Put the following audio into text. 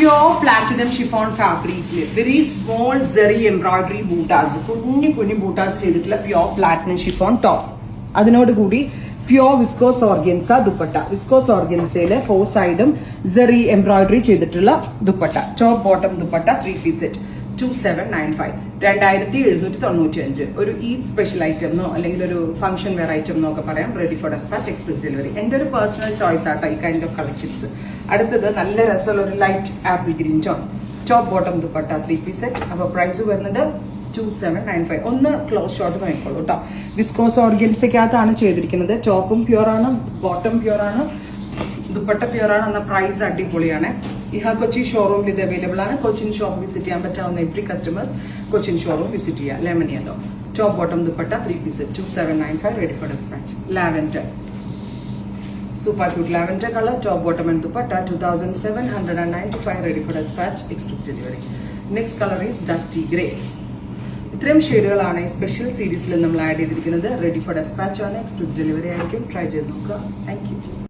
Pure platinum chiffon fabric, very small zari embroidery bootas. Kunni bootas ചെയ്തിട്ടുള്ള pure platinum chiffon top. അതിനോട് കൂടി pure viscose organza dupatta. Viscose organzയിലെ 4 സൈഡും zari embroidery ചെയ്തിട്ടുള്ള dupatta. Top bottom dupatta 3-piece set. 2795. 2795. ഒരു Eid special item എന്നോ അല്ലെങ്കിൽ ഒരു function wear item എന്നൊക്കെ പറയാം. Ready for dispatch express delivery. എൻ്റെ ഒരു പേഴ്സണൽ ചോയ്സ് ആട്ടോ ഈ കൈൻഡ് ഓഫ് കളക്ഷൻസ്. അടുത്തത് നല്ല രസമുള്ള ഒരു light apple green tone. Top bottom dupatta 3-piece set. അപ്പോൾ പ്രൈസ് വരുന്നത് 2795. ഒന്ന് ക്ലോസ് ഷോട്ട് നോക്കിക്കോളൂ കേട്ടോ. വിസ്കോസ് ഓർഗൻസയ്ക്കകത്താണ് ചെയ്തിരിക്കുന്നത്. ടോപ്പും പ്യൂർ ആണ്, ബോട്ടം പ്യൂർ ആണ്, ദുപ്പട്ട പ്യൂർ ആണ്. എന്ന പ്രൈസ് അടിപൊളിയാണ്. ഇഹ കൊച്ചി ഷോറൂമിൽ ഇത് അവൈലബിൾ ആണ്. കൊച്ചിൻ ഷോപ്പ് വിസിറ്റ് ചെയ്യാൻ പറ്റാവുന്ന every customers Cochin showroom visit ചെയ്യുക. ലെമണിയതോ top bottom dupatta 3-piece set 2795. Ready for despatch. Lavender super cute lavender colour. Top bottom and dupatta 2795. Ready for dispatch express delivery. Next colour is dusty grey. ഇത്രയും ഷെയ്ഡുകളാണ് ഈ special സീരീസിൽ നമ്മൾ add ചെയ്തിരിക്കുന്നത്. Ready for despatch ആണ്, express delivery ആയിരിക്കും. Try ചെയ്ത് നോക്കുക. Thank U.